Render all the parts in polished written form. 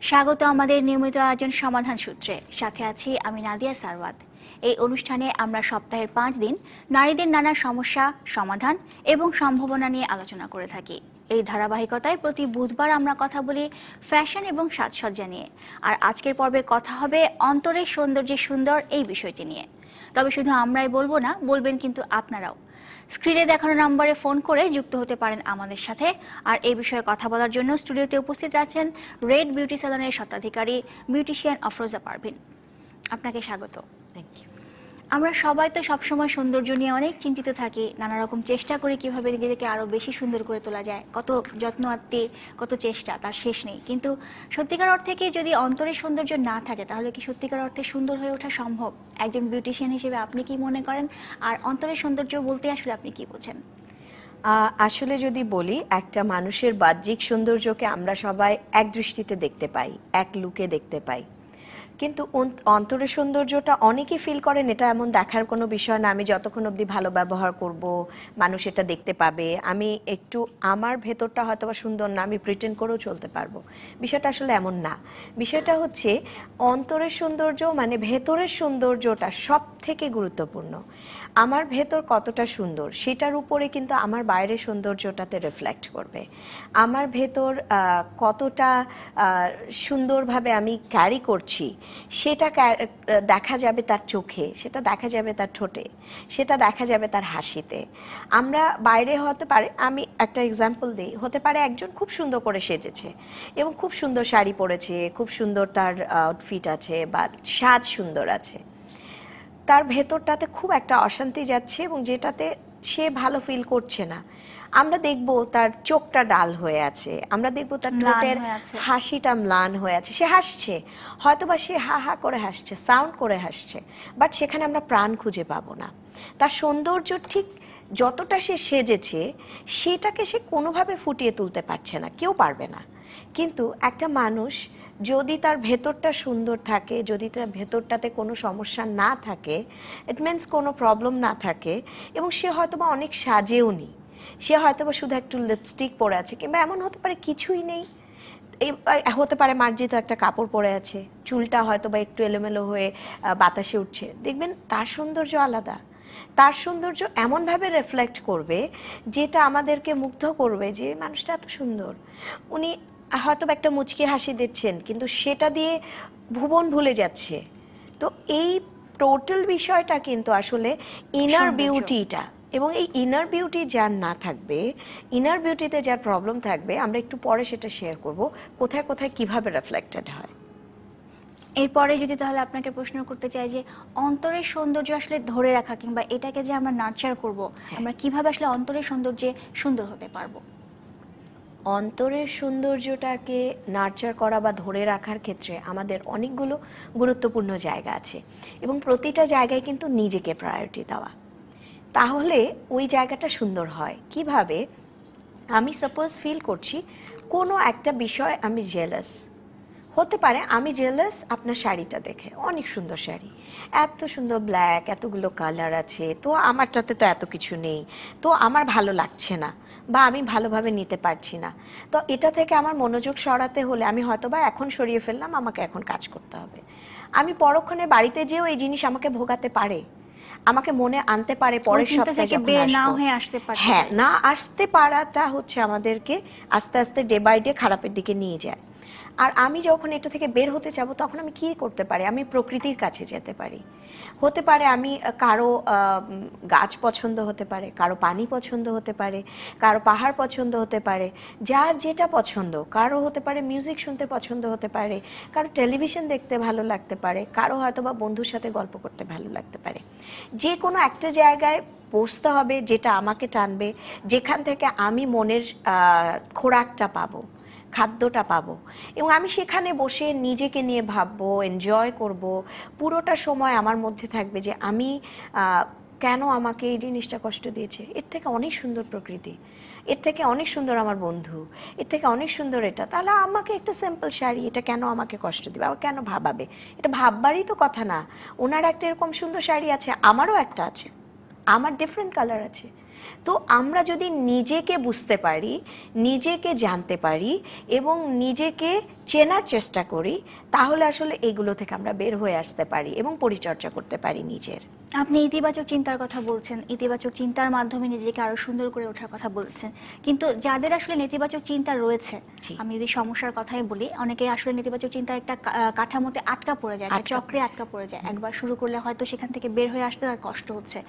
স্বাগত আমাদের নিয়মিত আয়োজন সমাধান সূত্রে। সাথে আছি আমি নাদিয়া সারওয়াত। এই অনুষ্ঠানে আমরা সপ্তাহের 5 দিন নারীদের নানা সমস্যা, সমাধান এবং সম্ভাবনা নিয়ে আলোচনা করে থাকি। এই ধারাবাহিকতায় প্রতি বুধবার আমরা কথা বলি ফ্যাশন এবং সাজসজ্জা নিয়ে। আর আজকের পর্বে কথা হবে অন্তরের সৌন্দর্যে সুন্দর এই বিষয়টি নিয়ে। তবে শুধু আমরাই বলবো না, বলবেন কিন্তু আপনারাও। স্ক্রিনে দেখানো নম্বরে ফোন করে যুক্ত হতে পারেন আমাদের সাথে। আর এই বিষয়ে কথা বলার জন্য স্টুডিওতে উপস্থিত আছেন রেড বিউটি স্যালনের স্বত্বাধিকারী বিউটিশিয়ান আফরোজা পারভিন। আপনাকে স্বাগত। Thank you. আমরা সবাই তো সবসময় সৌন্দর্য নিয়ে অনেক চিন্তিত থাকি, নানা রকম চেষ্টা করি কিভাবে নিজেদেরকে আরো বেশি সুন্দর করে তোলা যায়। কত যত্ন আত্মীর, কত চেষ্টা, তার শেষ নেই। কিন্তু সত্যিকার অর্থে কি যদি অন্তরের সৌন্দর্য না থাকে, তাহলে কি সত্যিকার অর্থে সুন্দর হয়ে ওঠা সম্ভব? একজন বিউটিশিয়ান হিসেবে আপনি কি মনে করেন? আর অন্তরের সৌন্দর্য বলতে আসলে আপনি কি বোঝেন? আসলে যদি বলি, একটা মানুষের বাহ্যিক সৌন্দর্যকে আমরা সবাই এক দৃষ্টিতে দেখতে পাই, এক লুকে দেখতে পাই, কিন্তু অন্তরের সৌন্দর্যটা অনেকেই ফিল করেন এটা এমন দেখার কোনো বিষয় না। আমি যতক্ষণ অবধি ভালো ব্যবহার করব, মানুষ এটা দেখতে পাবে। আমি একটু আমার ভেতরটা হয়তো বা সুন্দর না, আমি প্রিটেন্ড করেও চলতে পারবো। বিষয়টা আসলে এমন না। বিষয়টা হচ্ছে অন্তরের সৌন্দর্য মানে ভেতরের সৌন্দর্যটা সব থেকে গুরুত্বপূর্ণ। আমার ভেতর কতটা সুন্দর সেটার উপরে কিন্তু আমার বাইরের সৌন্দর্যটাতে রিফ্লেক্ট করবে। আমার ভেতর কতটা সুন্দরভাবে আমি ক্যারি করছি সেটা দেখা যাবে তার চোখে, সেটা দেখা যাবে তার ঠোঁটে, সেটা দেখা যাবে তার হাসিতে। আমরা বাইরে হতে পারে, আমি একটা এক্সাম্পল দিই, হতে পারে একজন খুব সুন্দর করে সেজেছে এবং খুব সুন্দর শাড়ি পরেছে, খুব সুন্দর তার আউটফিট আছে বা সাজ সুন্দর আছে, তার ভেতরটাতে খুব একটা অশান্তি যাচ্ছে এবং যেটাতে সে ভালো ফিল করছে না। আমরা দেখব তার চোখটা ডাল হয়ে আছে, আমরা দেখব তার ঠোঁটের হাসিটা ম্লান হয়ে আছে। সে হাসছে, হয়তোবা সে হা হা করে হাসছে, সাউন্ড করে হাসছে, বাট সেখানে আমরা প্রাণ খুঁজে পাবো না। তার সৌন্দর্য ঠিক যতটা সে সেজেছে সেটাকে সে কোনোভাবে ফুটিয়ে তুলতে পারছে না, কেউ পারবে না। কিন্তু একটা মানুষ যদি তার ভেতরটা সুন্দর থাকে, যদি তার ভেতরটাতে কোনো সমস্যা না থাকে, ইট মিনস কোনো প্রবলেম না থাকে, এবং সে হয়তোবা অনেক সাজেও নি, সে হয়তোবা শুধু একটু লিপস্টিক পরে আছে, কিংবা এমন হতে পারে কিছুই নেই, হতে পারে মার্জিত একটা কাপড় পরে আছে, চুলটা হয়তোবা একটু এলোমেলো হয়ে বাতাসে উঠছে, দেখবেন তার সৌন্দর্য আলাদা। তার সৌন্দর্য এমনভাবে রিফ্লেক্ট করবে যেটা আমাদেরকে মুগ্ধ করবে যে মানুষটা এত সুন্দর। উনি হয়তো একটা মুচকি হাসি দিচ্ছেন কিন্তু সেটা দিয়ে ভুবন ভুলে যাচ্ছে। তো এই টোটাল বিষয়টা কিন্তু আসলে ইনার বিউটিটা, এবং এই ইনার বিউটি যার না থাকবে, ইনার বিউটিতে যার প্রবলেম থাকবে, আমরা একটু পরে সেটা শেয়ার করব কোথায় কোথায় কিভাবে রিফ্লেক্টেড হয়। এরপরে যদি তাহলে আপনাকে প্রশ্ন করতে চাই যে অন্তরের সৌন্দর্য আসলে ধরে রাখা কিংবা এটাকে যে আমরা নার্চার করব, আমরা কিভাবে আসলে অন্তরের সৌন্দর্যে সুন্দর হতে পারবো? অন্তরের সৌন্দর্যটাকে নার্চার করা বা ধরে রাখার ক্ষেত্রে আমাদের অনেকগুলো গুরুত্বপূর্ণ জায়গা আছে, এবং প্রতিটা জায়গায় কিন্তু নিজেকে প্রায়োরিটি দেওয়া, তাহলে ওই জায়গাটা সুন্দর হয়। কিভাবে? আমি সাপোজ ফিল করছি কোনো একটা বিষয়, আমি জেলাস, হতে পারে আমি জেলাস আপনার শাড়িটা দেখে, অনেক সুন্দর শাড়ি, এত সুন্দর ব্ল্যাক, এতগুলো কালার আছে, তো আমারটাতে তো এত কিছু নেই, তো আমার ভালো লাগছে না বা আমি ভালোভাবে নিতে পারছি না। তো এটা থেকে আমার মনোযোগ সরাতে হলে আমি হয়তোবা এখন সরিয়ে ফেললাম, আমাকে এখন কাজ করতে হবে। আমি পরক্ষণে বাড়িতে যেও এই জিনিস আমাকে ভোগাতে পারে, আমাকে মনে আনতে পারে পরের সপ্তাহে যখন আসবো। হ্যাঁ, না আসতে পারাটা হচ্ছে আমাদেরকে আস্তে আস্তে ডে বাই ডে খারাপের দিকে নিয়ে যায়। আর আমি যখন এটা থেকে বের হতে যাব তখন আমি কি করতে পারি? আমি প্রকৃতির কাছে যেতে পারি। হতে পারে আমি কারো গাছ পছন্দ হতে পারে, কারো পানি পছন্দ হতে পারে, কারো পাহাড় পছন্দ হতে পারে, যার যেটা পছন্দ। কারো হতে পারে মিউজিক শুনতে পছন্দ হতে পারে, কারো টেলিভিশন দেখতে ভালো লাগতে পারে, কারো হয়তো বা বন্ধুর সাথে গল্প করতে ভালো লাগতে পারে। যে কোনো একটা জায়গায় বসতে হবে যেটা আমাকে টানবে, যেখান থেকে আমি মনের খোরাকটা পাবো, খাদ্যটা পাবো, এবং আমি সেখানে বসে নিজেকে নিয়ে ভাববো, এনজয় করব। পুরোটা সময় আমার মধ্যে থাকবে যে আমি কেন আমাকে এই জিনিসটা কষ্ট দিয়েছে, এর থেকে অনেক সুন্দর প্রকৃতি, এর থেকে অনেক সুন্দর আমার বন্ধু, এর থেকে অনেক সুন্দর এটা, তাহলে আমাকে একটা সিম্পল শাড়ি, এটা কেন আমাকে কষ্ট দিবে, আবার কেন ভাবাবে? এটা ভাববারই তো কথা না। ওনার একটা এরকম সুন্দর শাড়ি আছে, আমারও একটা আছে, আমার ডিফারেন্ট কালার আছে। তো আমরা যদি নিজেকে বুঝতে পারি, নিজেকে জানতে পারি এবং নিজেকে চেনার চেষ্টা করি, তাহলে আসলে এগুলো থেকে আমরা বের হয়ে আসতে পারি এবং পরিচর্যা করতে পারি নিজের। আপনি ইতিবাচক চিন্তার কথা বলছেন, ইতিবাচক চিন্তার মাধ্যমে নিজেকে আরো সুন্দর করে ওঠার কথা বলছেন, কিন্তু যাদের আসলে নেতিবাচক চিন্তা রয়েছে, জি। আমি যদি সমস্যার কথাই বলি, অনেকে আসলে নেতিবাচক চিন্তা একটা কাঠামোতে আটকা পড়ে যায়, একটা চক্রে আটকা পড়ে যায়। একবার শুরু করলে হয়তো সেখান থেকে বের হয়ে আসতে তার কষ্ট হচ্ছে।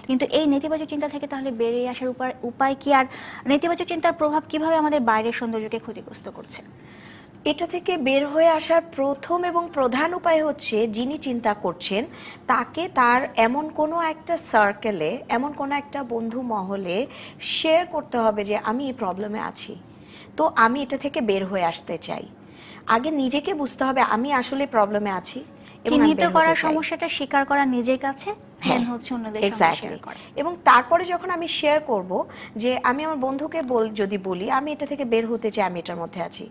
কিন্তু এই নেতিবাচক চিন্তা থেকে তাহলে বেরিয়ে আসার উপায় কি, আর নেতিবাচক চিন্তার প্রভাব কিভাবে আমাদের বাইরের সৌন্দর্যকে ক্ষতিগ্রস্ত করছে? এটা থেকে বের হয়ে আসার প্রথম এবং প্রধান উপায় হচ্ছে, যিনি চিন্তা করছেন তাকে তার এমন কোনো একটা সার্কেলে, এমন কোনো একটা বন্ধু মহলে শেয়ার করতে হবে যে আমি এই প্রবলেমে আছি, তো আমি এটা থেকে বের হয়ে আসতে চাই। আগে নিজেকে বুঝতে হবে আমি আসলে প্রবলেমে আছি এবং আমি চিহ্নিত বের হতে করা, চাই। সমস্যাটা স্বীকার করা নিজের কাছে, হ্যাঁ, দেন হচ্ছে অন্যদের সঙ্গে শেয়ার করা। এবং তারপরে যখন আমি শেয়ার করব যে আমি আমার বন্ধুকে যদি বলি আমি এটা থেকে বের হতে চাই, আমি এটার মধ্যে আছি।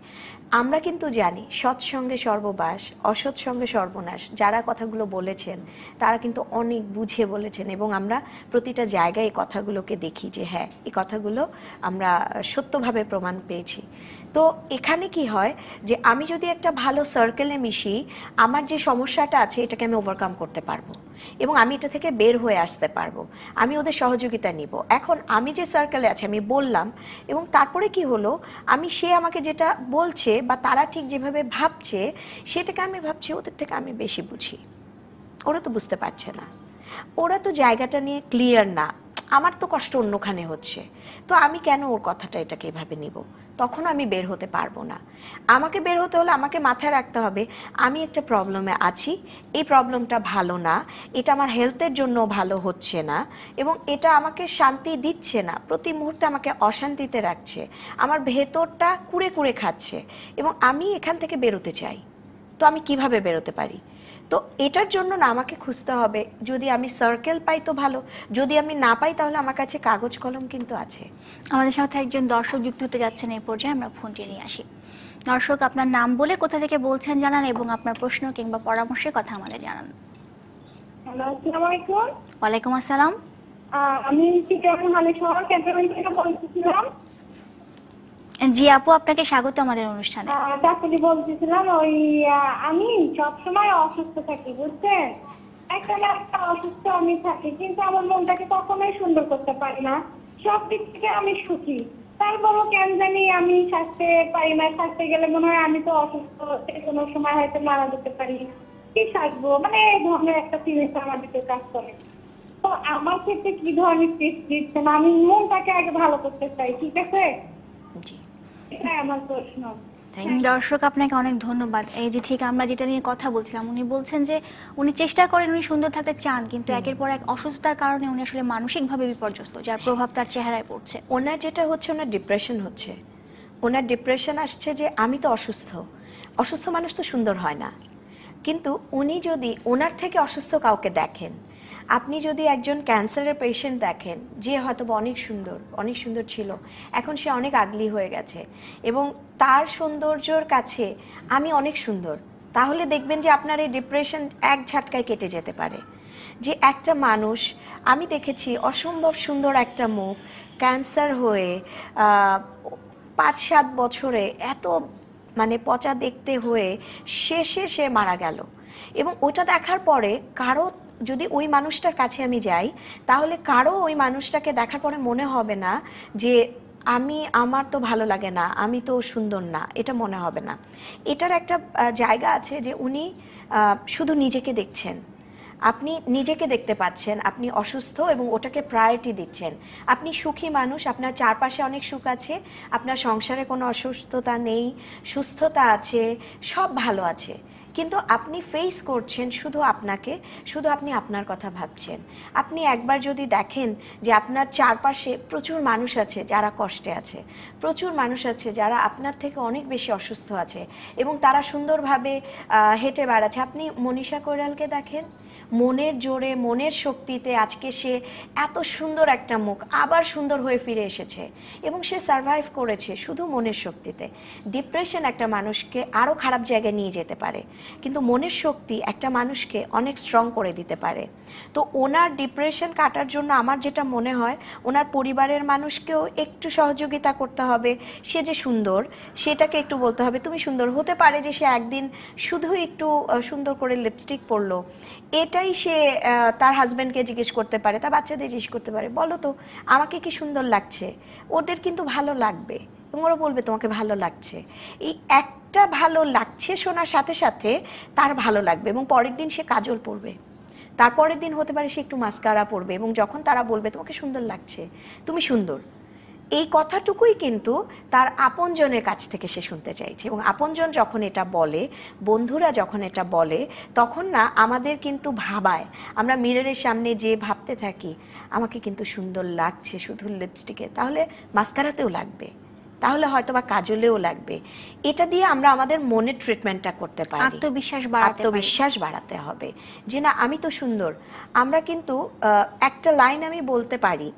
আমরা কিন্তু জানি সৎসঙ্গে সর্ববাস, অসৎ সঙ্গে সর্বনাশ। যারা কথাগুলো বলেছেন তারা কিন্তু অনেক বুঝে বলেছেন, এবং আমরা প্রতিটা জায়গায় এই কথাগুলোকে দেখি যে হ্যাঁ, এই কথাগুলো আমরা সত্যভাবে প্রমাণ পেয়েছি। তো এখানে কি হয় যে আমি যদি একটা ভালো সার্কেলে মিশি, আমার যে সমস্যাটা আছে এটাকে আমি ওভারকাম করতে পারবো এবং আমি এটা থেকে বের হয়ে আসতে পারবো। আমি ওদের সহযোগিতা নিব। এখন আমি যে সার্কেলে আছি আমি বললাম, এবং তারপরে কি হলো, আমি সে আমাকে যেটা বলছে বা তারা ঠিক যেভাবে ভাবছে সেটাকে আমি ভাবছি ওদের থেকে আমি বেশি বুঝি। ওরা তো বুঝতে পারছে না, ওরা তো জায়গাটা নিয়ে ক্লিয়ার না, আমার তো কষ্ট অন্যখানে হচ্ছে, তো আমি কেন ওর কথাটা এটাকে এভাবে নিব? তখন আমি বের হতে পারবো না। আমাকে বের হতে হলে আমাকে মাথায় রাখতে হবে আমি একটা প্রবলেমে আছি, এই প্রবলেমটা ভালো না, এটা আমার হেলথের জন্য ভালো হচ্ছে না, এবং এটা আমাকে শান্তি দিচ্ছে না, প্রতি মুহূর্তে আমাকে অশান্তিতে রাখছে, আমার ভেতরটা কুড়ে কুড়ে খাচ্ছে, এবং আমি এখান থেকে বেরোতে চাই। তো আমি কিভাবে বেরোতে পারি? তো এটার জন্য না আমাকে খুঁজতে হবে, যদি আমি সার্কেল পাই তো ভালো, যদি আমি না পাই তাহলে আমার কাছে কাগজ কলম কিন্তু আছে। আমাদের সাথে একজন দর্শক যুক্ত হতে যাচ্ছেন, এই পর্যায়ে আমরা ফোনটি নিয়ে আসি। দর্শক, আপনার নাম বলে কোথা থেকে বলছেন জানান, এবং আপনার প্রশ্ন কিংবা পরামর্শের কথা আমাদের জানান। হ্যালো, আসসালামু আলাইকুম। ওয়ালাইকুম আসসালাম। আমি চিটাগাং হালিশহর ক্যান্টনমেন্ট থেকে বলতেছিলাম। জি আপু, আপনাকে স্বাগত আমাদের অনুষ্ঠানে। চাকরি বলতেছিলাম। আমি সবসময় অসুস্থ থাকি, বুঝছেন? একটা না একটা অসুস্থ আমি থাকি, কিন্তু আমার মনটাকে কখনোই সুন্দর করতে পারি না। সব দিক থেকে আমি সুখী, তারপরও কেন জানি আমি স্বাস্থ্যে পারি না। স্বাস্থ্যে গেলে মনে হয় আমি তো অসুস্থ, কোনো সময় হয়তো মারা যেতে পারি, কি থাকবো, মানে এই ধরনের একটা ফিলিংস আমার দিকে কাজ করে। তো আমার ক্ষেত্রে কি ধরনের টিপস দিচ্ছেন? আমি মনটাকে আগে ভালো করতে চাই, ঠিক আছে? জি, এটাই আমার প্রশ্ন। দর্শক, আপনাকে অনেক ধন্যবাদ। এই যে ঠিক আমরা যেটা নিয়ে কথা বলছিলাম, উনি বলছেন যে উনি চেষ্টা করেন, উনি সুন্দর থাকতে চান, কিন্তু একের পর এক অসুস্থতার কারণে উনি আসলে মানসিকভাবে বিপর্যস্ত, যার প্রভাব তার চেহারায় পড়ছে। ওনার যেটা হচ্ছে, ওনার ডিপ্রেশন হচ্ছে। ওনার ডিপ্রেশন আসছে যে আমি তো অসুস্থ, অসুস্থ মানুষ তো সুন্দর হয় না। কিন্তু উনি যদি ওনার থেকে অসুস্থ কাউকে দেখেন, আপনি যদি একজন ক্যান্সারের পেশেন্ট দেখেন, যে হয়তো অনেক সুন্দর, অনেক সুন্দর ছিল, এখন সে অনেক আগলি হয়ে গেছে, এবং তার সৌন্দর্যর কাছে আমি অনেক সুন্দর, তাহলে দেখবেন যে আপনার এই ডিপ্রেশন এক ঝাটকায় কেটে যেতে পারে। যে একটা মানুষ, আমি দেখেছি অসম্ভব সুন্দর একটা মুখ, ক্যান্সার হয়ে 5-7 বছরে এত মানে পচা দেখতে হয়ে শেষে সে মারা গেল। এবং ওটা দেখার পরে কারো, যদি ওই মানুষটার কাছে আমি যাই, তাহলে কারো ওই মানুষটাকে দেখার পরে মনে হবে না যে আমার তো ভালো লাগে না, আমি তো সুন্দর না, এটা মনে হবে না। এটার একটা জায়গা আছে যে উনি শুধু নিজেকে দেখছেন, আপনি নিজেকে দেখতে পাচ্ছেন, আপনি অসুস্থ এবং ওটাকে প্রায়োরিটি দিচ্ছেন। আপনি সুখী মানুষ, আপনার চারপাশে অনেক সুখ আছে, আপনার সংসারে কোনো অসুস্থতা নেই, সুস্থতা আছে, সব ভালো আছে, কিন্তু আপনি ফেস করছেন শুধু আপনাকে, শুধু আপনি আপনার কথা ভাবছেন। আপনি একবার যদি দেখেন যে আপনার চারপাশে প্রচুর মানুষ আছে যারা কষ্টে আছে, প্রচুর মানুষ আছে যারা আপনার থেকে অনেক বেশি অসুস্থ আছে, এবং তারা সুন্দরভাবে হেঁটে বেড়াচ্ছে। আপনি মনীষা কৈরালকে দেখেন, মনের জোরে, মনের শক্তিতে আজকে সে এত সুন্দর একটা মুখ, আবার সুন্দর হয়ে ফিরে এসেছে, এবং সে সারভাইভ করেছে শুধু মনের শক্তিতে। ডিপ্রেশন একটা মানুষকে আরও খারাপ জায়গায় নিয়ে যেতে পারে। কিন্তু মনের শক্তি একটা মানুষকে অনেক স্ট্রং করে দিতে পারে। তো ওনার ডিপ্রেশন কাটার জন্য আমার যেটা মনে হয়, ওনার পরিবারের মানুষকেও একটু সহযোগিতা করতে হবে। সে যে সুন্দর সেটাকে একটু বলতে হবে তুমি সুন্দর। হতে পারে যে সে একদিন শুধু একটু সুন্দর করে লিপস্টিক পরলো, এটাই সে তার হাজব্যান্ডকে জিজ্ঞেস করতে পারে, তার বাচ্চাদের জিজ্ঞেস করতে পারে, বলো তো আমাকে কি সুন্দর লাগছে। ওদের কিন্তু ভালো লাগবে এবং ওরা বলবে তোমাকে ভালো লাগছে। এই একটা ভালো লাগছে শোনার সাথে সাথে তার ভালো লাগবে এবং পরের দিন সে কাজল পরবে, তারপরের দিন হতে পারে সে একটু মাস্কারা পরবে এবং যখন তারা বলবে তোমাকে সুন্দর লাগছে, তুমি সুন্দর, এই কথাটুকুই কিন্তু তার আপনজনের কাছ থেকে সে শুনতে চাইছে। এবং আপনজন যখন এটা বলে, বন্ধুরা যখন এটা বলে, তখন না আমাদের কিন্তু ভাবায়, আমরা মিররের সামনে যে ভাবতে থাকি আমাকে কিন্তু সুন্দর লাগছে শুধু লিপস্টিকে, তাহলে মাস্কারাতেও লাগবে, তাহলে হয়তো বা কাজলেও লাগবে। এটা দিয়ে আমরা আমাদের মনের ট্রিটমেন্টটা করতে পারি, আত্মবিশ্বাস বাড়াতে হবে যে না আমি তো সুন্দর। আমরা কিন্তু একটা লাইন আমি বলতে পারি,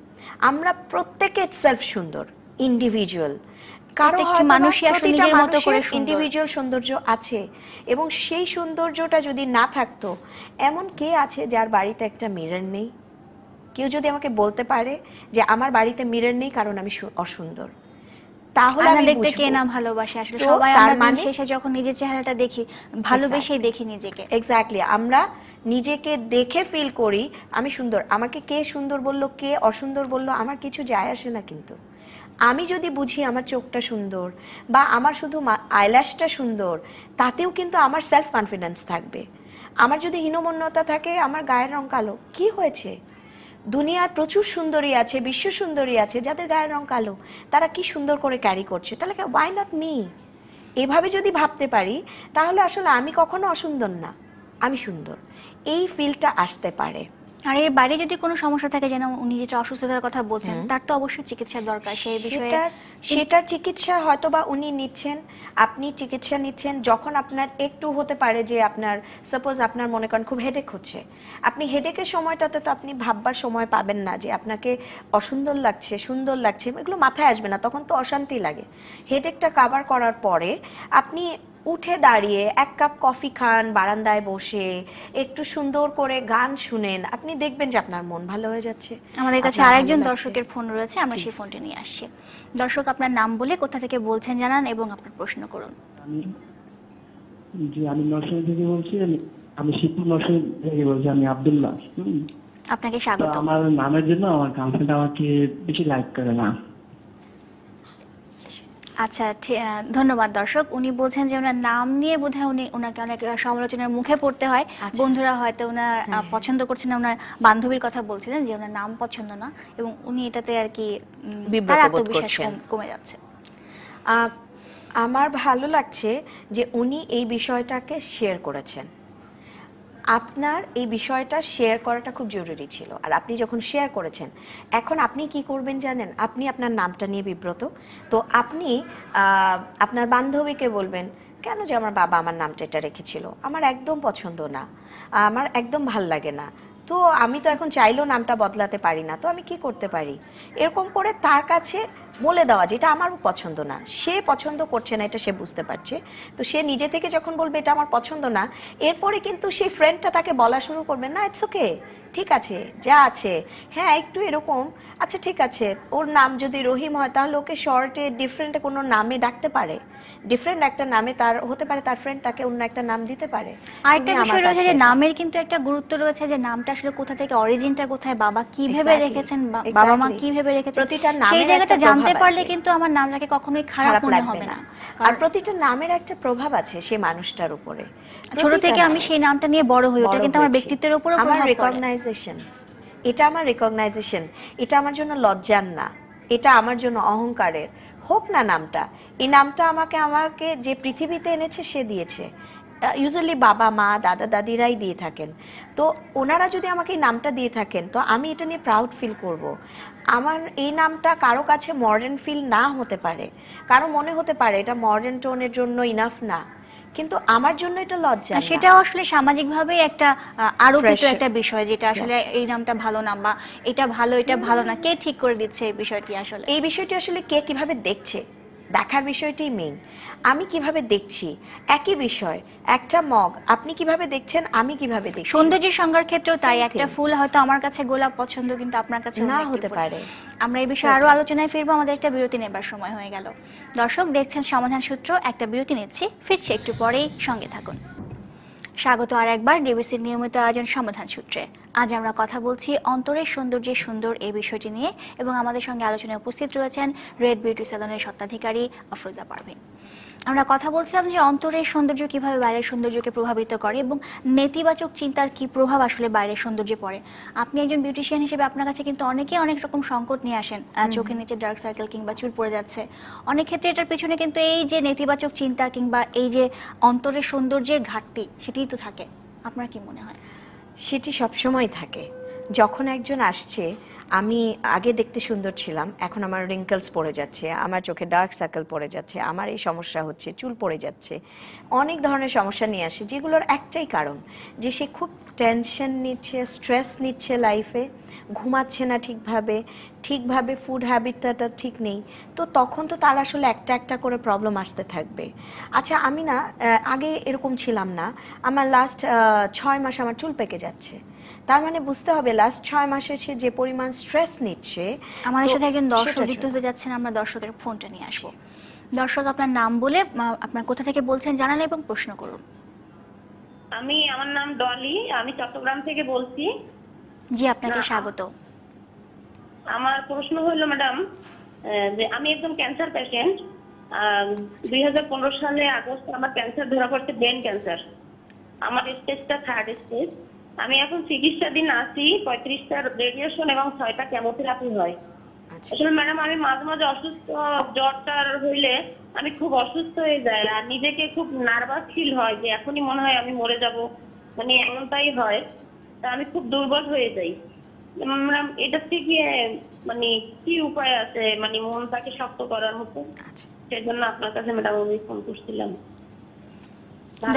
আমরা প্রত্যেকে সেলফ সুন্দর, ইন্ডিভিজুয়াল, কারো প্রতিটা মানুষের ইন্ডিভিজুয়াল সৌন্দর্য আছে এবং সেই সৌন্দর্যটা যদি না থাকতো, এমন কে আছে যার বাড়িতে একটা মিরর নেই? কেউ যদি আমাকে বলতে পারে যে আমার বাড়িতে মিরর নেই কারণ আমি অসুন্দর, তাহলে আমি দেখতে কে না ভালোবাসে। আসলে সবাই আমরা দিন শেষে যখন নিজের চেহারাটা দেখি, ভালোবেসেই দেখি নিজেকে। এক্স্যাক্টলি, আমরা নিজেকে দেখে ফিল করি আমি সুন্দর। আমাকে কে সুন্দর বললো, কে অসুন্দর বললো, আমার কিছু যায় আসে না। কিন্তু আমি যদি বুঝি আমার চোখটা সুন্দর বা আমার শুধু আইল্যাশটা সুন্দর, তাতেও কিন্তু আমার সেলফ কনফিডেন্স থাকবে। আমার যদি হীনমন্যতা থাকে, আমার গায়ের রং কালো, কি হয়েছে? দুনিয়ার প্রচুর সুন্দরী আছে, বিশ্ব সুন্দরী আছে যাদের গায়ের রং কালো, তারা কি সুন্দর করে ক্যারি করছে, তাহলে ওয়াই নট মি? এভাবে যদি ভাবতে পারি তাহলে আসলে আমি কখনো অসুন্দর না, আমি সুন্দর, এই ফিলটা আসতে পারে। আর এর বাইরে যদি কোনো সমস্যা থাকে, যেন উনি যেটা অসুস্থতার কথা বলছেন, তার তো অবশ্যই চিকিৎসার দরকার। সেই বিষয়ে সেটার চিকিৎসা হয়তো বা উনি নিচ্ছেন, আপনি চিকিৎসা নিচ্ছেন। যখন আপনার একটু হতে পারে যে আপনার সাপোজ আপনার মনে করেন খুব হেডেক হচ্ছে, আপনি হেডেকের সময়টাতে তো আপনি ভাববার সময় পাবেন না যে আপনাকে অসুন্দর লাগছে, সুন্দর লাগছে, এগুলো মাথায় আসবে না, তখন তো অশান্তি লাগে। হেডেকটা কাভার করার পরে আপনি উঠে দাঁড়িয়ে এক কাপ কফি খান, বারান্দায় বসে একটু সুন্দর করে গান শুনেন, আপনি দেখবেন যে আপনার মন ভালো হয়ে যাচ্ছে। আমাদের কাছে আরেকজন দর্শকের ফোন রয়েছে, আমরা সেই ফোনটি নিয়ে আসছি। দর্শক, আপনার নাম বলে কোথা থেকে বলছেন জানান এবং আপনার প্রশ্ন করুন। আমি নরসিংদী থেকে বলছি। আমি শিবপুর নরসিংদী থেকে বলছি। আমি আব্দুল্লাহ। আপনাকে স্বাগত। আমার নামের জন্য আমার গার্লফ্রেন্ড আমাকে বেশি লাইক করে না। আচ্ছা, ধন্যবাদ। দর্শক, উনি বলছেন যে ওনার নাম নিয়ে বোধহয় ওনাকে অনেক সমালোচনার মুখে পড়তে হয়। বন্ধুরা হয়তো ওনার পছন্দ করছে না, ওনার বান্ধবীর কথা বলছিলেন যে ওনার নাম পছন্দ না এবং উনি এটাতে আর কি আত্মবিশ্বাস কমে যাচ্ছে। আমার ভালো লাগছে যে উনি এই বিষয়টাকে শেয়ার করেছেন। আপনার এই বিষয়টা শেয়ার করাটা খুব জরুরি ছিল, আর আপনি যখন শেয়ার করেছেন, এখন আপনি কি করবেন জানেন? আপনি আপনার নামটা নিয়ে বিব্রত, তো আপনি আপনার বান্ধবীকে বলবেন কেন যে আমার বাবা আমার নামটা এটা রেখেছিল, আমার একদম পছন্দ না, আমার একদম ভাল লাগে না, তো আমি তো এখন চাইলেও নামটা বদলাতে পারি না, তো আমি কি করতে পারি? এরকম করে তার কাছে বলে দেওয়া যে এটা আমারও পছন্দ না, সে পছন্দ করছে না, এটা সে বুঝতে পারছে, তো সে নিজে থেকে যখন বলবে এটা আমার পছন্দ না, এরপরে কিন্তু সেই ফ্রেন্ডটা তাকে বলা শুরু করবে না ইটস ওকে, ঠিক আছে যা আছে, হ্যাঁ একটু এরকম, আচ্ছা ঠিক আছে, ওর নাম যদি রহিম হয় তাহলে ওকে শর্টে ডিফারেন্ট কোনো নামে ডাকতে পারে, ডিফারেন্ট একটা নামে, তার হতে পারে তার ফ্রেন্ড তাকে অন্য একটা নাম দিতে পারে। আরেকটা বিষয় রয়েছে যে নামের কিন্তু একটা গুরুত্ব রয়েছে, যে নামটা আসলে কোথা থেকে, অরিজিনটা কোথায়, বাবা কিভাবে রেখেছেন, বাবা মা কিভাবে রেখেছেন, প্রতিটা নামের সেই জায়গাটা জানতে পারলে কিন্তু আমার নামটাকে কখনোই খারাপ মনে হবে না। আর প্রতিটা নামের একটা প্রভাব আছে সেই মানুষটার উপরে। ছোট থেকে আমি সেই নামটা নিয়ে বড় হই, ওটা কিন্তু আমার ব্যক্তিত্বের উপরও প্রভাব পড়ে। আমার রিকগনাইজেশন, এটা আমার রিকগনাইজেশন, এটা আমার জন্য লজ্জার না, এটা আমার জন্য অহংকারের হোক না নামটা। এই নামটা আমাকে যে পৃথিবীতে এনেছে সে দিয়েছে, ইউজুয়ালি বাবা মা দাদা দাদিরাই দিয়ে থাকেন, তো ওনারা যদি আমাকে এই নামটা দিয়ে থাকেন তো আমি এটা নিয়ে প্রাউড ফিল করব। আমার এই নামটা কারো কাছে মডার্ন ফিল না হতে পারে, কারো মনে হতে পারে এটা মডার্ন টোনের জন্য ইনাফ না, কিন্তু আমার জন্য এটা লজ্জা। সেটাও আসলে সামাজিকভাবে একটা আরোপিত একটা বিষয়, যেটা আসলে এই নামটা ভালো নাম বা এটা ভালো এটা ভালো না, কে ঠিক করে দিচ্ছে এই বিষয়টি? আসলে এই বিষয়টি আসলে কে কিভাবে দেখছে দেখার বিষয়টাই মেইন। আমি কিভাবে দেখছি একই বিষয়, একটা মগ আপনি কিভাবে দেখছেন, আমি কিভাবে দেখছি। সৌন্দর্যের সংজ্ঞার ক্ষেত্রেও তাই, Same একটা thing. ফুল হয়তো আমার কাছে গোলাপ পছন্দ, কিন্তু আপনার কাছে না অন্য একটি হতে ফুল। পারে। আমরা এই বিষয়ে আরো আলোচনায় ফিরবো, আমাদের একটা বিরতি নেবার সময় হয়ে গেল। দর্শক দেখছেন সমাধান সূত্র, একটা বিরতি নিচ্ছি, ফিরছি একটু পরেই, সঙ্গে থাকুন। স্বাগত আর একবার ডিবিসির নিয়মিত আয়োজন সমাধান সূত্রে। আজ আমরা কথা বলছি অন্তরের সৌন্দর্যে সুন্দর এই বিষয়টি নিয়ে, এবং আমাদের সঙ্গে আলোচনায় উপস্থিত রয়েছেন রেড বিউটি সেলুনের স্বত্বাধিকারী আফরোজা পারভীন। আমরা কথা বলছিলাম যে অন্তরের সৌন্দর্য কিভাবে বাইরের সৌন্দর্যকে প্রভাবিত করে, এবং নেতিবাচক চিন্তার কি প্রভাব আসলে বাইরের সৌন্দর্যে পড়ে। আপনি একজন বিউটিশিয়ান হিসেবে আপনার কাছে কিন্তু অনেকেই অনেক রকম সংকট নিয়ে আসেন, চোখের নিচে ডার্ক সার্কেল কিংবা চুল পড়ে যাচ্ছে। অনেক ক্ষেত্রে এটার পেছনে কিন্তু এই যে নেতিবাচক চিন্তা কিংবা এই যে অন্তরের সৌন্দর্যের ঘাটতি, সেটাই তো থাকে। আপনার কি মনে হয়? সেটি সবসময় থাকে। যখন একজন আসছে, আমি আগে দেখতে সুন্দর ছিলাম, এখন আমার রিঙ্কলস পড়ে যাচ্ছে, আমার চোখে ডার্ক সার্কেল পড়ে যাচ্ছে, আমার এই সমস্যা হচ্ছে, চুল পড়ে যাচ্ছে, অনেক ধরনের সমস্যা নিয়ে আসে, যেগুলোর একটাই কারণ যে সে খুব টেনশন নিচ্ছে, স্ট্রেস নিচ্ছে লাইফে, ঘুমাচ্ছে না ঠিকভাবে ফুড হ্যাবিটটা ঠিক নেই। তো তখন তো তার আসলে একটা একটা করে প্রবলেম আসতে থাকবে। আচ্ছা, আমি না আগে এরকম ছিলাম না, আমার লাস্ট 6 মাস আমার চুল পেকে যাচ্ছে। তার মানে বুঝতে হবে লাস্ট 6 মাসে সে যে পরিমাণ স্ট্রেস নিচ্ছে। আমাদের সাথে একজন দর্শক সেটার যুক্ত জন্য। হতে যাচ্ছেন, আমরা দর্শকের ফোনটা নিয়ে আসবো। দর্শক, আপনার নাম বলে আপনার কোথা থেকে বলছেন জানান এবং প্রশ্ন করুন। আমার নাম ডলি, আমি চট্টগ্রাম থেকে বলছি। জি, আপনাকে স্বাগত। আমার প্রশ্ন হলো ম্যাডাম, যে আমি একজন ক্যান্সার পেশেন্ট। 2015 সালে আগস্টে আমার ক্যান্সার ধরা পড়ছে, ব্রেন ক্যান্সার। আমার স্টেজটা 3rd স্টেজ। আমি এখন চিকিৎসাধীন আছি, 35টা রেডিয়েশন এবং 6টা কেমোথেরাপি হয়। আসলে ম্যাডাম আমি মাঝে মাঝে অসুস্থ, জ্বরটার হইলে আমি খুব অসুস্থ হয়ে যাই, আর নিজেকে খুব নার্ভাস ফিল হয় যে এখনই মনে হয় আমি মরে যাব, মানে এমনটাই হয়। তা আমি খুব দুর্বল হয়ে যাই। ম্যাডাম এটা থেকে মানে কি উপায় আছে, মানে মনটাকে শক্ত করার মতো? সেজন্য আপনার কাছে ম্যাডাম আমি ফোন করছিলাম।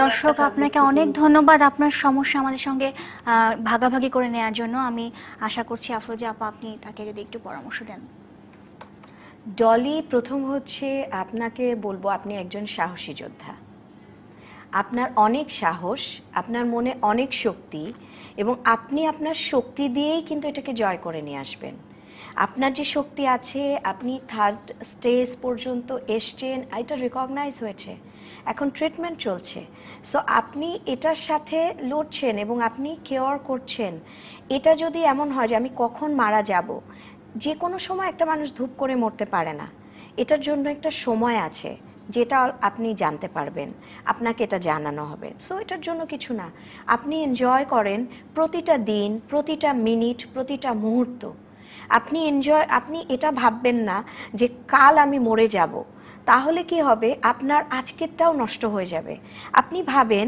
দর্শক, আপনাকে অনেক ধন্যবাদ আপনার সমস্যা আমাদের সঙ্গে ভাগাভাগি করে নেওয়ার জন্য। আমি আশা করছি আফরোজা আপা, আপনি তাকে যদি একটু পরামর্শ দেন। ডলি, প্রথম হচ্ছে আপনাকে বলবো, আপনি একজন সাহসী যোদ্ধা। আপনার অনেক সাহস, আপনার মনে অনেক শক্তি, এবং আপনি আপনার শক্তি দিয়েই কিন্তু এটাকে জয় করে নিয়ে আসবেন। আপনার যে শক্তি আছে, আপনি 3rd স্টেজ পর্যন্ত এসছেন, এটা রিকগনাইজ হয়েছে, এখন ট্রিটমেন্ট চলছে। সো আপনি এটার সাথে লড়ছেন এবং আপনি কেয়ার করছেন। এটা যদি এমন হয় যে আমি কখন মারা যাব, যে কোনো সময় একটা মানুষ ধূপ করে মরতে পারে না, এটার জন্য একটা সময় আছে যেটা আপনি জানতে পারবেন, আপনাকে এটা জানানো হবে। সো এটার জন্য কিছু না, আপনি এনজয় করেন প্রতিটা দিন, প্রতিটা মিনিট, প্রতিটা মুহূর্ত। আপনি এটা ভাববেন না যে কাল আমি মরে যাব, তাহলে কি হবে, আপনার আজকেরটাও নষ্ট হয়ে যাবে। আপনি ভাবেন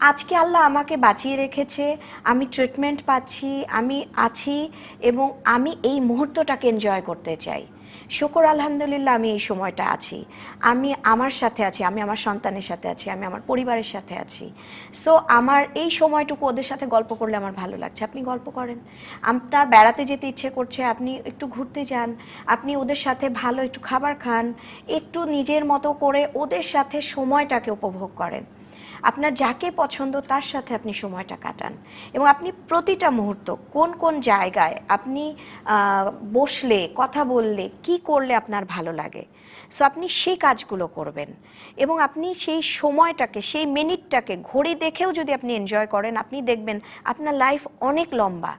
আজকে আল্লাহ আমাকে বাঁচিয়ে রেখেছে, আমি ট্রিটমেন্ট পাচ্ছি, আমি আছি, এবং আমি এই মুহূর্তটাকে এনজয় করতে চাই। শুকর আলহামদুলিল্লাহ, আমি এই সময়টা আছি, আমি আমার সাথে আছি, আমি আমার সন্তানের সাথে আছি, আমি আমার পরিবারের সাথে আছি। সো আমার এই সময়টুকু ওদের সাথে গল্প করলে আমার ভালো লাগছে। আপনি গল্প করেন, আপনার বেড়াতে যেতে ইচ্ছে করছে, আপনি একটু ঘুরতে যান, আপনি ওদের সাথে ভালো একটু খাবার খান, একটু নিজের মতো করে ওদের সাথে সময়টাকে উপভোগ করেন। আপনার যাকে পছন্দ তার সাথে আপনি সময়টা কাটান, এবং আপনি প্রতিটা মুহূর্ত কোন কোন জায়গায় আপনি বসলে, কথা বললে, কি করলে আপনার ভালো লাগে, সো আপনি সেই কাজগুলো করবেন। এবং আপনি সেই সময়টাকে, সেই মিনিটটাকে ঘড়ি দেখেও যদি আপনি এনজয় করেন, আপনি দেখবেন আপনার লাইফ অনেক লম্বা,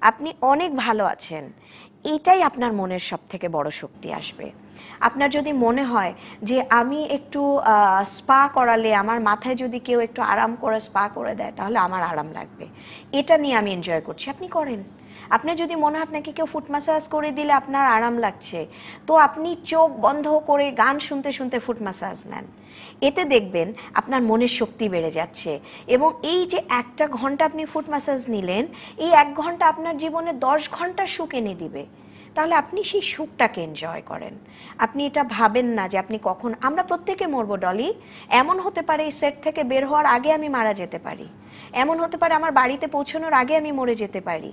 আপনি অনেক ভালো আছেন। এটাই আপনার মনের সব থেকে বড় শক্তি আসবে। আপনার যদি মনে হয় যে আমি একটু স্পা করালে, আমার মাথায় যদি কেউ একটু আরাম করে স্পা করে দেয়, তাহলে আমার আরাম লাগবে, এটা নিয়ে আমি এনজয় করছি, আপনি করেন। আপনার যদি মনে হয় আপনাকে কেউ ফুট ম্যাসাজ করে দিলে আপনার আরাম লাগছে, তো আপনি চোখ বন্ধ করে গান শুনতে শুনতে ফুট ম্যাসাজ নেন। এতে দেখবেন আপনার মনের শক্তি বেড়ে যাচ্ছে, এবং এই যে 1 ঘন্টা আপনি ফুট ম্যাসাজ নিলেন, এই 1 ঘন্টা আপনার জীবনে 10 ঘন্টা সুখ এনে দিবে। তাহলে আপনি সেই সুখটাকে এনজয় করেন। আপনি এটা ভাবেন না যে আপনি কখন, আমরা প্রত্যেকে মরবো ডলি, এমন হতে পারে এই সেট থেকে বের হওয়ার আগে আমি মারা যেতে পারি। এমন হতে পারে আমার বাড়িতে পৌঁছানোর আগে আমি মরে যেতে পারি।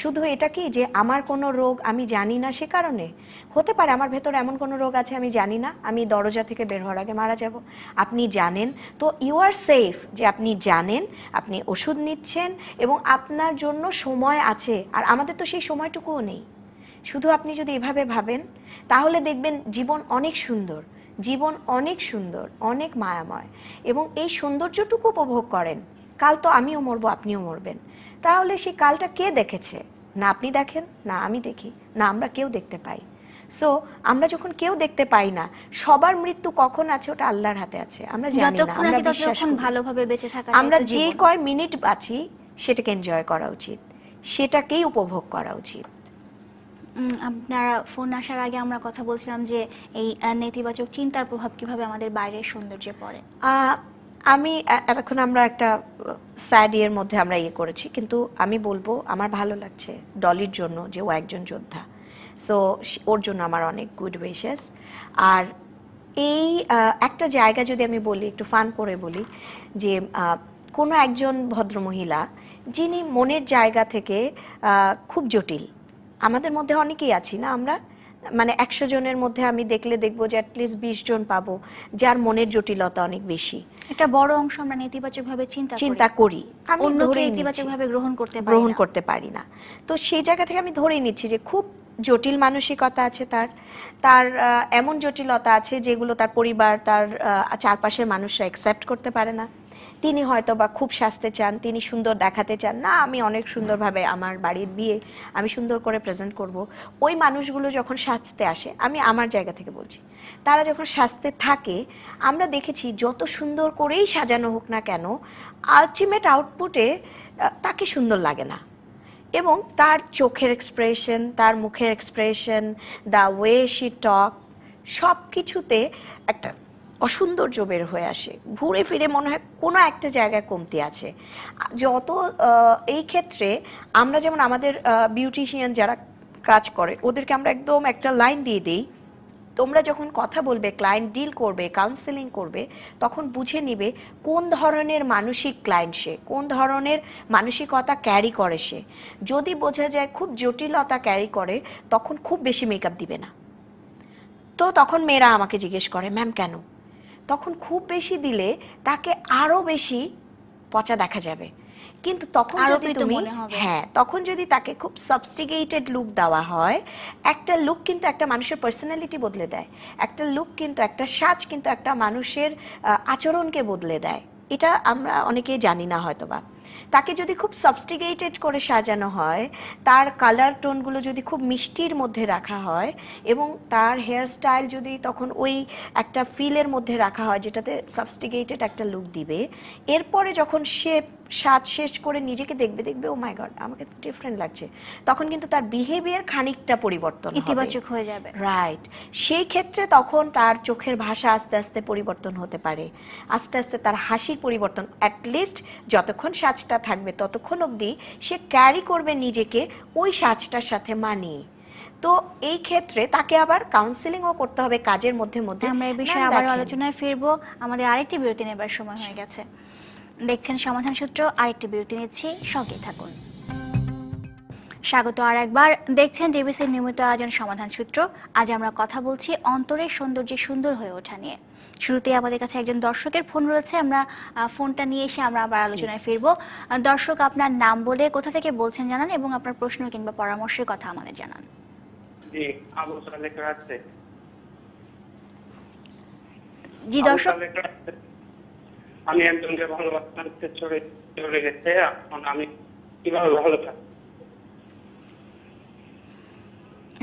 শুধু এটা কি যে আমার কোনো রোগ আমি জানি না সে কারণে? হতে পারে আমার ভেতর এমন কোনো রোগ আছে আমি জানি না, আমি দরজা থেকে বের হওয়ার আগে মারা যাব। আপনি জানেন, তো ইউ আর সেফ, যে আপনি জানেন, আপনি ওষুধ নিচ্ছেন এবং আপনার জন্য সময় আছে। আর আমাদের তো সেই সময়টুকুও নেই। শুধু আপনি যদি এভাবে ভাবেন তাহলে দেখবেন জীবন অনেক সুন্দর, জীবন অনেক সুন্দর, অনেক মায়াময়, এবং এই সৌন্দর্যটুকু উপভোগ করেন। কাল তো আমিও মরবো, আপনিও মরবেন। তাহলে সেই কালটা কে দেখেছে? না আপনি দেখেন, না আমি দেখি, না আমরা কেউ দেখতে পাই। সো আমরা যখন কেউ দেখতে পাই না, সবার মৃত্যু কখন আছে ওটা আল্লাহর হাতে আছে, আমরা জানি না। যতক্ষণ আমরা আছি বিশ্বাস ততক্ষণ করি। ভালোভাবে বেঁচে থাকা আমরা যে কয় মিনিট বাঁচি সেটাকে এনজয় করা উচিত, সেটাকেই উপভোগ করা উচিত। আপনারা ফোন আসার আগে আমরা কথা বলছিলাম যে এই নেতিবাচক চিন্তার প্রভাব কিভাবে আমাদের বাইরের সৌন্দর্যে পড়ে। আমি এতক্ষণ আমরা একটা স্যাড ইয়ের মধ্যে আমরা ইয়ে করেছি, কিন্তু আমি বলবো আমার ভালো লাগছে ডলির জন্য যে ও একজন যোদ্ধা। সো ওর জন্য আমার অনেক গুড উইশেস। আর এই একটা জায়গা যদি আমি বলি, একটু ফান করে বলি, যে কোনো একজন ভদ্রমহিলা যিনি মনের জায়গা থেকে খুব জটিল, আমাদের মধ্যে অনেকেই আছি না আমরা, মানে 100 জনের মধ্যে আমি দেখবো যে অ্যাটলিস্ট 20 জন পাবো যার মনের জটিলতা অনেক বেশি। একটা বড় অংশ আমরা নেতিবাচকভাবে চিন্তা করি, আমি অন্যকে ইতিবাচকভাবে গ্রহণ করতে পারি না। তো সেই জায়গা থেকে আমি ধরেই নিচ্ছি যে খুব জটিল মানসিকতা আছে তার এমন জটিলতা আছে যেগুলো তার পরিবার, তার চারপাশের মানুষরা অ্যাকসেপ্ট করতে পারে না। তিনি হয়তো বা খুব সাজতে চান, তিনি সুন্দর দেখাতে চান, না আমি অনেক সুন্দরভাবে আমার বাড়ির বিয়ে আমি সুন্দর করে প্রেজেন্ট করব। ওই মানুষগুলো যখন সাজতে আসে, আমি আমার জায়গা থেকে বলছি, তারা যখন সাজতে থাকে, আমরা দেখেছি যত সুন্দর করেই সাজানো হোক না কেন, আলটিমেট আউটপুটে তাকে সুন্দর লাগে না। এবং তার চোখের এক্সপ্রেশন, তার মুখের এক্সপ্রেশন, দ্য ওয়ে শি টক, সব কিছুতে একটা অসৌন্দর্য বের হয়ে আসে। ঘুরে ফিরে মনে হয় কোনো একটা জায়গায় কমতি আছে। যত এই ক্ষেত্রে আমরা যেমন আমাদের বিউটিশিয়ান যারা কাজ করে ওদেরকে আমরা একদম একটা লাইন দিয়ে দিই, তোমরা যখন কথা বলবে, ক্লায়েন্ট ডিল করবে, কাউন্সেলিং করবে, তখন বুঝে নিবে কোন ধরনের মানসিক ক্লায়েন্ট সে, কোন ধরনের মানসিকতা ক্যারি করে সে। যদি বোঝা যায় খুব জটিলতা ক্যারি করে, তখন খুব বেশি মেকআপ দিবে না। তো তখন মেয়েরা আমাকে জিজ্ঞেস করে, ম্যাম কেন? তখন খুব বেশি দিলে তাকে আরো বেশি পচা দেখা যাবে। কিন্তু তখন যদি তুমি তখন যদি তাকে খুব সফিস্টিকেটেড লুক দেওয়া হয়, একটা লুক কিন্তু একটা মানুষের পার্সোনালিটি বদলে দেয়, একটা লুক কিন্তু, একটা সাজ কিন্তু একটা মানুষের আচরণকে বদলে দেয়। এটা আমরা অনেকেই জানি না হয়তোবা। তাকে যদি খুব সফিস্টিকেটেড করে সাজানো হয়, তার কালার টোনগুলো যদি খুব মিষ্টির মধ্যে রাখা হয়, এবং তার হেয়ার স্টাইল যদি তখন ওই একটা ফিলের মধ্যে রাখা হয় যেটাতে সফিস্টিকেটেড একটা লুক দিবে, এরপরে যখন সে সাজ শেষ করে নিজেকে দেখবে ও মাই গড আমাকে তো ডিফারেন্ট লাগছে, তখন কিন্তু তার বিহেভিয়ার খানিকটা পরিবর্তন হবে, ইতিবাচক হয়ে যাবে। রাইট। সেই ক্ষেত্রে তখন তার চোখের ভাষা আস্তে আস্তে পরিবর্তন হতে পারে, আস্তে আস্তে তার হাসির পরিবর্তন। অ্যাটলিস্ট যতক্ষণ সাজটা থাকবে ততক্ষণ অবধি সে ক্যারি করবে নিজেকে ওই সাজটার সাথে মানিয়ে। তো এই ক্ষেত্রে তাকে আবার কাউন্সেলিংও করতে হবে কাজের মধ্যে মধ্যে। আমরা এই বিষয়ে আবার আলোচনায় ফিরবো। আমাদের আরেকটি বিরতি নেবার সময় হয়ে গেছে। দেখছেন সমাধান সূত্র, আরেকটি বিরতি নিচ্ছি, সঙ্গেই থাকুন। স্বাগত আর একবার, দেখছেন ডিবিসির নিয়মিত আয়োজন সমাধান সূত্র। আজ আমরা কথা বলছি অন্তরের সৌন্দর্যে সুন্দর হয়ে ওঠা নিয়ে। শুরুতে আমাদের কাছে একজন দর্শকের ফোন রয়েছে, আমরা ফোনটা নিয়ে এসে আমরা আবার আলোচনায় ফিরবো। দর্শক, আপনার নাম বলে কোথা থেকে বলছেন জানান, এবং আপনার প্রশ্ন কিংবা পরামর্শের কথা আমাদের জানান। জি, আবু সালেক আছে। জি দর্শক, আমি একজনকে ভালোবাসতে চলে গেছে, এখন আমি কিভাবে ভালো থাকবো?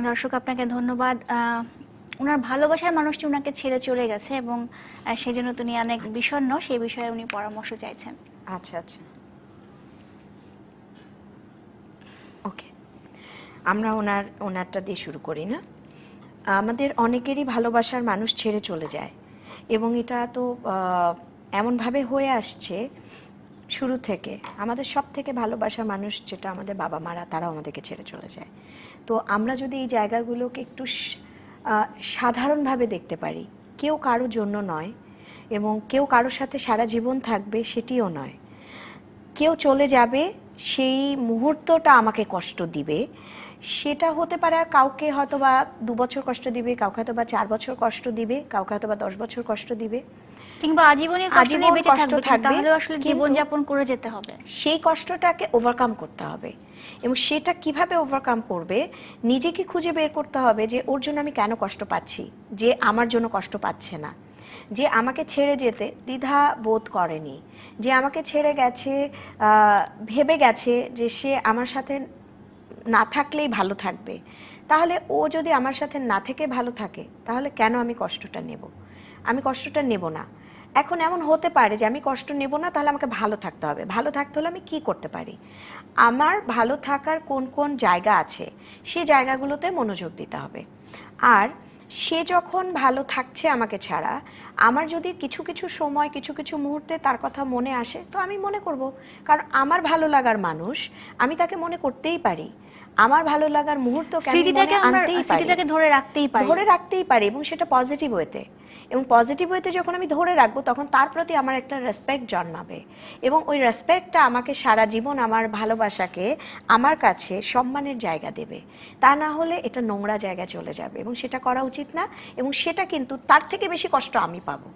দর্শক আপনাকে ধন্যবাদ। ওনার ভালোবাসার মানুষটি ওনাকে ছেড়ে চলে গেছে এবং সেই জন্য তিনি অনেক বিষণ্ণ, সেই বিষয়ে উনি পরামর্শ চাইছেন। আচ্ছা আচ্ছা, ওকে, আমরা ওনারটা দিয়ে শুরু করি না। আমাদের অনেকেরই ভালোবাসার মানুষ ছেড়ে চলে যায়, এবং এটা তো এমনভাবে হয়ে আসছে শুরু থেকে। আমাদের সব থেকে ভালোবাসার মানুষ যেটা আমাদের বাবা মারা, তারাও আমাদেরকে ছেড়ে চলে যায়। তো আমরা যদি এই জায়গাগুলোকে একটু সাধারণভাবে দেখতে পারি, কেউ কারোর জন্য নয় এবং কেউ কারোর সাথে সারা জীবন থাকবে সেটিও নয়। কেউ চলে যাবে, সেই মুহূর্তটা আমাকে কষ্ট দিবে। সেটা হতে পারে কাউকে হয়তো বা 2 বছর কষ্ট দিবে, কাউকে হয়তো বা 4 বছর কষ্ট দিবে, কাউকে হয়তো বা 10 বছর কষ্ট দিবে, কিংবা আজীবনের কষ্ট নিয়ে আজীবন বেঁচে কষ্ট থাকবে, থাকবে, তাহলে আসলে কিন্তু জীবন যাপন করে যেতে হবে। সেই কষ্টটাকে ওভারকাম করতে হবে। এবং সেটা কিভাবে ওভারকাম করবে, নিজেকে খুঁজে বের করতে হবে যে ওর জন্য আমি কেন কষ্ট পাচ্ছি, যে আমার জন্য কষ্ট পাচ্ছে না, যে আমাকে ছেড়ে যেতে দ্বিধা বোধ করেনি, যে আমাকে ছেড়ে গেছে, ভেবে গেছে যে সে আমার সাথে না থাকলেই ভালো থাকবে। তাহলে ও যদি আমার সাথে না থেকে ভালো থাকে, তাহলে কেন আমি কষ্টটা নেব? আমি কষ্টটা নেব না। এখন এমন হতে পারে যে আমি কষ্ট নেব না, তাহলে আমাকে ভালো থাকতে হবে। ভালো থাকতে হলে আমি কি করতে পারি? আমার ভালো থাকার কোন কোন জায়গা আছে, সেই জায়গাগুলোতে মনোযোগ দিতে হবে। আর সে যখন ভালো থাকছে আমাকে ছাড়া, আমার যদি কিছু কিছু সময়, কিছু কিছু মুহূর্তে তার কথা মনে আসে, তো আমি মনে করব। কারণ আমার ভালো লাগার মানুষ, আমি তাকে মনে করতেই পারি। আমার ভালো লাগার মুহূর্তকে আমি মনে আনতেই পারি, স্মৃতিটাকে ধরে রাখতেই পারি, এবং সেটা পজিটিভ ওয়েতে। এবং পজিটিভ ওয়েতে যখন আমি ধরে রাখবো, তখন তার প্রতি আমার একটা রেসপেক্ট জন্মাবে, এবং ওই রেসপেক্টটা আমাকে সারা জীবন আমার ভালোবাসাকে আমার কাছে সম্মানের জায়গা দেবে। তা না হলে এটা নোংরা জায়গায় চলে যাবে, এবং সেটা করা উচিত না। এবং সেটা কিন্তু তার থেকে বেশি কষ্ট আমি পাবো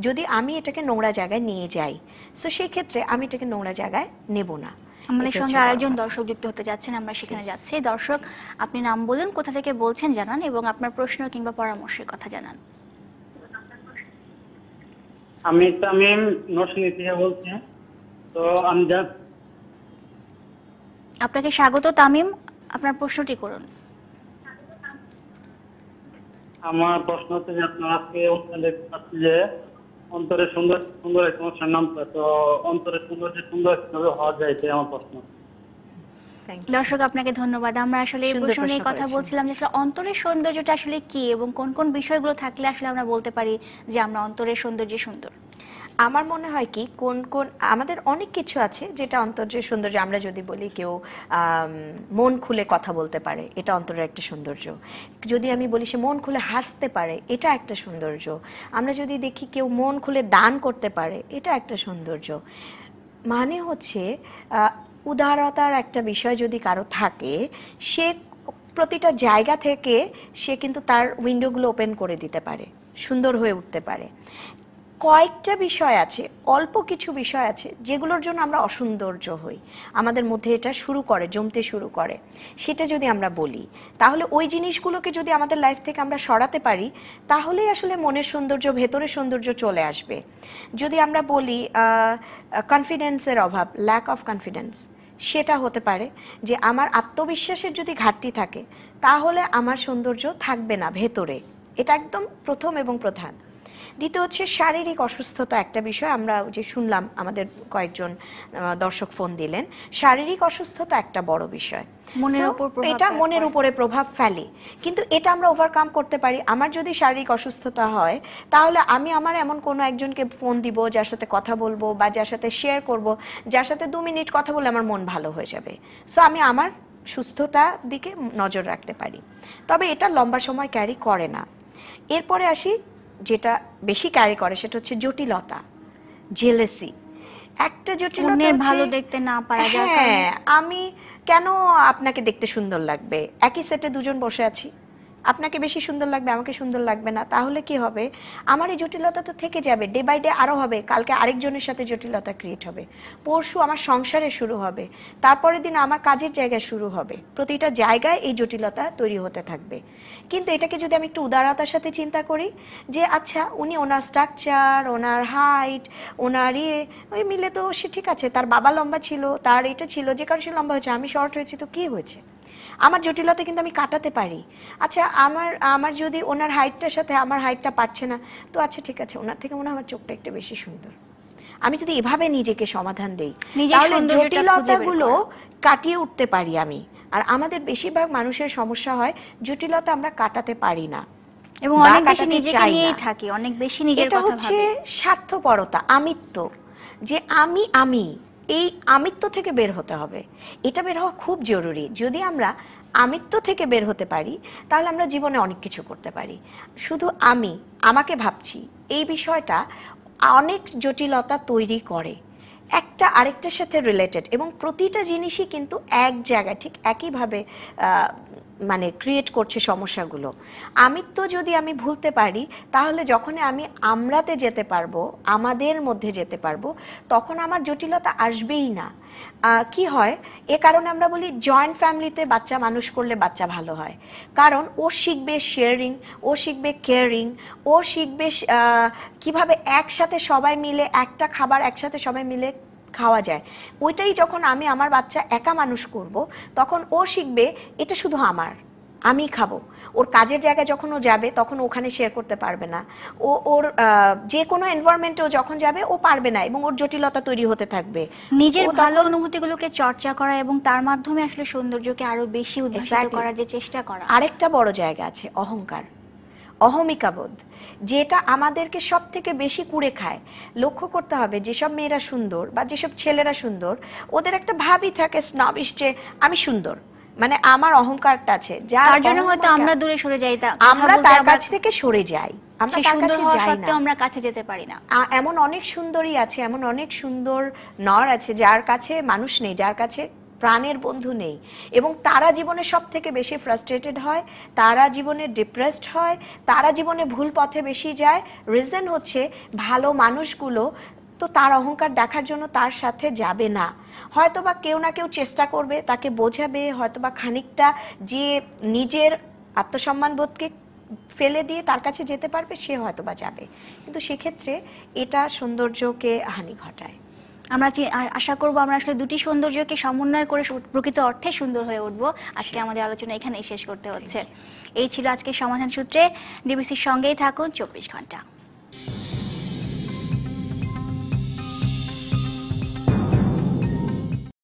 যদি আমি এটাকে নোংরা জায়গায় নিয়ে যাই। সো সেই ক্ষেত্রে আমি এটাকে নোংরা জায়গায় নেব না। আমাদের সঙ্গে আরেকজন দর্শক যুক্ত হতে যাচ্ছেন, আমরা সেখানে যাচ্ছি। দর্শক, আপনি নাম বলুন, কোথা থেকে বলছেন জানান, এবং আপনার প্রশ্ন কিংবা পরামর্শের কথা জানান। আমি তামিম নরসিংদী থেকে বলছি। তো আমি আপনাকে স্বাগত তামিম, আপনার প্রশ্নটি করুন। আমার প্রশ্ন হচ্ছে যে আপনার আজকে দেখতে পাচ্ছি যে অন্তরে সুন্দর সুন্দর এক সমস্যার নাম, তো অন্তরে সুন্দর যে সুন্দর কিভাবে হওয়া যায়, এটাই আমার প্রশ্ন। দর্শক, আপনাকে ধন্যবাদ। আমরা আসলে এই প্রশ্ন নিয়ে কথা বলছিলাম যে আসলে অন্তরের সৌন্দর্যটা আসলে কি, এবং কোন কোন বিষয়গুলো থাকলে আসলে আমরা বলতে পারি যে আমরা অন্তরের সৌন্দর্য সুন্দর। আমার মনে হয় কি, কোন কোন আমাদের অনেক কিছু আছে যেটা অন্তর্যের সৌন্দর্য। আমরা যদি বলি কেউ মন খুলে কথা বলতে পারে, এটা অন্তরের একটা সৌন্দর্য। যদি আমি বলি সে মন খুলে হাসতে পারে, এটা একটা সৌন্দর্য। আমরা যদি দেখি কেউ মন খুলে দান করতে পারে, এটা একটা সৌন্দর্য। মানে হচ্ছে উদারতার একটা বিষয় যদি কারো থাকে, সে প্রতিটা জায়গা থেকে সে কিন্তু তার উইন্ডোগুলো ওপেন করে দিতে পারে, সুন্দর হয়ে উঠতে পারে। কয়েকটা বিষয় আছে, অল্প কিছু বিষয় আছে যেগুলোর জন্য আমরা অসৌন্দর্য হই, আমাদের মধ্যে এটা শুরু করে, জমতে শুরু করে। সেটা যদি আমরা বলি, তাহলে ওই জিনিসগুলোকে যদি আমাদের লাইফ থেকে আমরা সরাতে পারি, তাহলেই আসলে মনের সৌন্দর্য, ভেতরের সৌন্দর্য চলে আসবে। যদি আমরা বলি কনফিডেন্সের অভাব, ল্যাক অফ কনফিডেন্স, সেটা হতে পারে যে আমার আত্মবিশ্বাসের যদি ঘাটতি থাকে, তাহলে আমার সৌন্দর্য থাকবে না ভেতরে। এটা একদম প্রথম এবং প্রধান। দ্বিতীয় হচ্ছে শারীরিক অসুস্থতা, একটা বিষয় আমরা যে শুনলাম, আমাদের কয়েকজন দর্শক ফোন দিলেন, শারীরিক অসুস্থতা একটা বড় বিষয়। এটা মনের উপরে প্রভাব ফেলে, কিন্তু এটা আমরা ওভারকাম করতে পারি। আমার যদি শারীরিক অসুস্থতা হয়, তাহলে আমি আমার এমন কোনো একজনকে ফোন দিব, যার সাথে কথা বলবো বা যার সাথে শেয়ার করব, যার সাথে 2 মিনিট কথা বলে আমার মন ভালো হয়ে যাবে। সো আমি আমার সুস্থতার দিকে নজর রাখতে পারি, তবে এটা লম্বা সময় ক্যারি করে না। এরপরে আসি, যেটা বেশি ক্যারি করে, সেটা হচ্ছে জটিলতা, জেলেসি। একটা জটিলতা ভালো দেখতে না পারা যায়। হ্যাঁ, আমি কেন আপনাকে দেখতে সুন্দর লাগবে, একই সেটে দুজন বসে আছি, আপনাকে বেশি সুন্দর লাগবে, আমাকে সুন্দর লাগবে না, তাহলে কি হবে? আমার এই জটিলতা তো থেকে যাবে, ডে বাই ডে আরও হবে। কালকে আরেকজনের সাথে জটিলতা ক্রিয়েট হবে, পরশু আমার সংসারে শুরু হবে, তারপরের দিন আমার কাজের জায়গায় শুরু হবে। প্রতিটা জায়গায় এই জটিলতা তৈরি হতে থাকবে। কিন্তু এটাকে যদি আমি একটু উদারতার সাথে চিন্তা করি, যে আচ্ছা উনি ওনার স্ট্রাকচার, ওনার হাইট, ওনার ওই মিলে তো সে ঠিক আছে, তার বাবা লম্বা ছিল, তার এটা ছিল, যে কারণে সে লম্বা হয়েছে, আমি শর্ট হয়েছি, তো কি হয়েছে? আমার জটিলতা কিন্তু আমি কাটাতে পারি। আচ্ছা আমার যদি ওনার হাইটটার সাথে আমার হাইটটা পারছে না, তো আচ্ছা ঠিক আছে, ওনার থেকে মনে হয় আমার চোখটা একটু বেশি সুন্দর। আমি যদি এভাবে নিজেকে সমাধান দেই, তাহলে জটিলতাগুলো কাটিয়ে উঠতে পারি আমি। আর আমাদের বেশিরভাগ মানুষের সমস্যা হয় জটিলতা আমরা কাটাতে পারি না, এবং অনেক বেশি নিজেকে নিয়েই থাকি, অনেক বেশি নিজের কথা ভাবি। এটা হচ্ছে স্বার্থপরতা, আমিত্ব। যে আমি এই আমিত্ব থেকে বের হতে হবে, এটা বের হওয়া খুব জরুরি। যদি আমরা আমিত্ব থেকে বের হতে পারি, তাহলে আমরা জীবনে অনেক কিছু করতে পারি। শুধু আমাকে ভাবছি, এই বিষয়টা অনেক জটিলতা তৈরি করে। একটা আরেকটার সাথে রিলেটেড, এবং প্রতিটা জিনিসই কিন্তু এক জায়গায় ঠিক একইভাবে মানে ক্রিয়েট করছে সমস্যাগুলো। আমিত্ব যদি আমি ভুলতে পারি, তাহলে যখন আমি আমরাতে যেতে পারবো, আমাদের মধ্যে যেতে পারবো, তখন আমার জটিলতা আসবেই না। কি হয়, এ কারণে আমরা বলি জয়েন্ট ফ্যামিলিতে বাচ্চা মানুষ করলে বাচ্চা ভালো হয়, কারণ ও শিখবে শেয়ারিং, ও শিখবে কেয়ারিং, ও শিখবে কিভাবে একসাথে সবাই মিলে একটা খাবার একসাথে সবাই মিলে খাওয়া যায়। ওইটাই যখন আমি আমার বাচ্চা একা মানুষ করব, তখন ও শিখবে এটা শুধু আমার, আমি খাবো। ওর কাজের জায়গায় যখন ও যাবে, তখন ওখানে শেয়ার করতে পারবে না। ওর যে কোনো এনভায়রনমেন্টে যখন যাবে, ও পারবে না, এবং ওর জটিলতা তৈরি হতে থাকবে। নিজের ভালো অনুভূতিগুলোকে চর্চা করা এবং তার মাধ্যমে আসলে সৌন্দর্যকে আরো বেশি উদ্ভাসিত করার যে চেষ্টা করা। আরেকটা বড় জায়গা আছে অহংকার, অহমিকাবোধ, যেটা আমাদেরকে সব থেকে বেশি কুড়ে খায়। লক্ষ্য করতে হবে, যেসব মেয়েরা সুন্দর বা যেসব ছেলেরা সুন্দর, ওদের একটা ভাবই থাকে স্নবিশ, যে আমি সুন্দর, মানে আমার অহংকারটা আছে, যার জন্য হয়তো আমরা দূরে সরে যাই, আমরা তার কাছ থেকে সরে যাই, আমরা তার কাছে যাই না, আমরা কাছে যেতে পারি না। এমন অনেক সুন্দরী আছে, এমন অনেক সুন্দর নর আছে যার কাছে মানুষ নেই, যার কাছে প্রাণের বন্ধু নেই, এবং তারা জীবনে সব থেকে বেশি ফ্রাস্ট্রেটেড হয়, তারা জীবনে ডিপ্রেসড হয়, তারা জীবনে ভুল পথে বেশি যায়। রিজন হচ্ছে ভালো মানুষগুলো তো তার অহংকার দেখার জন্য তার সাথে যাবে না। হয়তোবা কেউ না কেউ চেষ্টা করবে, তাকে বোঝাবে, হয়তোবা খানিকটা যে নিজের আত্মসম্মান বোধকে ফেলে দিয়ে তার কাছে যেতে পারবে, সে হয়তোবা যাবে, কিন্তু সেক্ষেত্রে এটা সৌন্দর্যকে হানি ঘটায়। আমরা আশা করব আমরা আসলে দুটি সৌন্দর্যকে সমন্বয় করে প্রকৃত অর্থে সুন্দর হয়ে উঠবো। আজকে আমাদের আলোচনা এখানেই শেষ করতে হচ্ছে। এই ছিল আজকের সমাধান সূত্রে। ডিবিসির সঙ্গেই থাকুন 24 ঘন্টা।